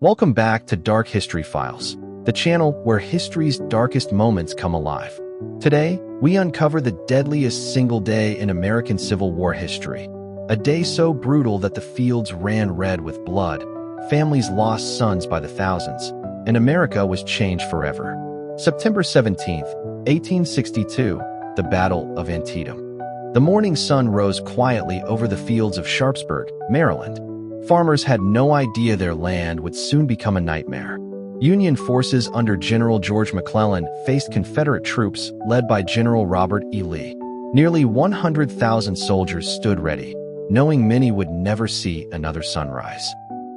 Welcome back to Dark History Files, the channel where history's darkest moments come alive. Today, we uncover the deadliest single day in American Civil War history. A day so brutal that the fields ran red with blood, families lost sons by the thousands, and America was changed forever. September 17, 1862, the Battle of Antietam. The morning sun rose quietly over the fields of Sharpsburg, Maryland. Farmers had no idea their land would soon become a nightmare. Union forces under General George McClellan faced Confederate troops led by General Robert E. Lee. Nearly 100,000 soldiers stood ready, knowing many would never see another sunrise.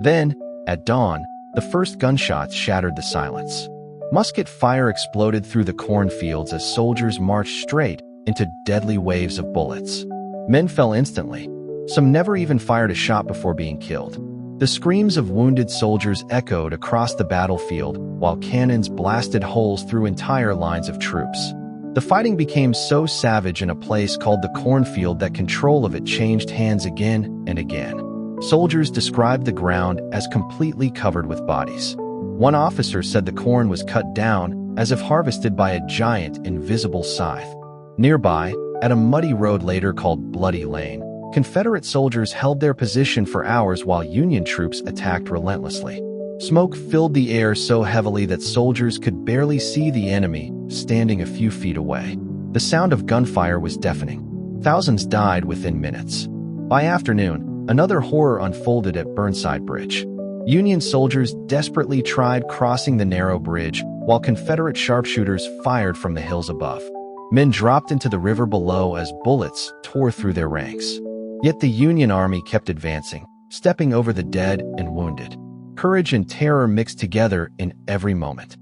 Then, at dawn, the first gunshots shattered the silence. Musket fire exploded through the cornfields as soldiers marched straight into deadly waves of bullets. Men fell instantly. Some never even fired a shot before being killed. The screams of wounded soldiers echoed across the battlefield while cannons blasted holes through entire lines of troops. The fighting became so savage in a place called the Cornfield that control of it changed hands again and again. Soldiers described the ground as completely covered with bodies. One officer said the corn was cut down as if harvested by a giant invisible scythe. Nearby, at a muddy road later called Bloody Lane, Confederate soldiers held their position for hours while Union troops attacked relentlessly. Smoke filled the air so heavily that soldiers could barely see the enemy standing a few feet away. The sound of gunfire was deafening. Thousands died within minutes. By afternoon, another horror unfolded at Burnside Bridge. Union soldiers desperately tried crossing the narrow bridge while Confederate sharpshooters fired from the hills above. Men dropped into the river below as bullets tore through their ranks. Yet the Union Army kept advancing, stepping over the dead and wounded. Courage and terror mixed together in every moment.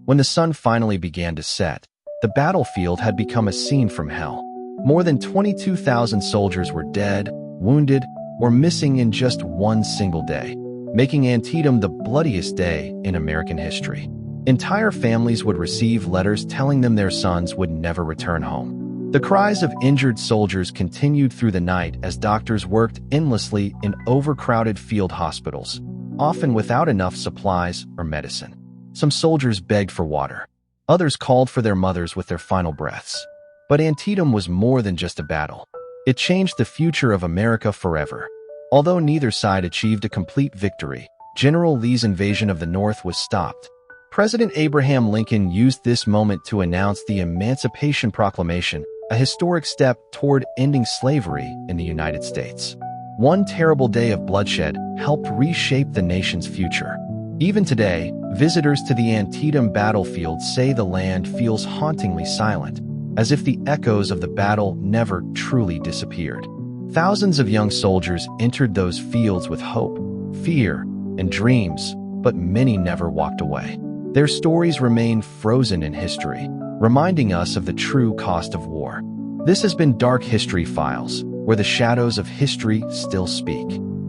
When the sun finally began to set, the battlefield had become a scene from hell. More than 22,000 soldiers were dead, wounded, or missing in just one single day, making Antietam the bloodiest day in American history. Entire families would receive letters telling them their sons would never return home. The cries of injured soldiers continued through the night as doctors worked endlessly in overcrowded field hospitals, often without enough supplies or medicine. Some soldiers begged for water. Others called for their mothers with their final breaths. But Antietam was more than just a battle. It changed the future of America forever. Although neither side achieved a complete victory, General Lee's invasion of the North was stopped. President Abraham Lincoln used this moment to announce the Emancipation Proclamation, a historic step toward ending slavery in the United States. One terrible day of bloodshed helped reshape the nation's future. Even today, visitors to the Antietam battlefield say the land feels hauntingly silent, as if the echoes of the battle never truly disappeared. Thousands of young soldiers entered those fields with hope, fear, and dreams, but many never walked away. Their stories remain frozen in history, reminding us of the true cost of war. This has been Dark History Files, where the shadows of history still speak.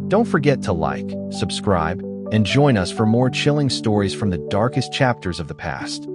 Don't forget to like, subscribe, and join us for more chilling stories from the darkest chapters of the past.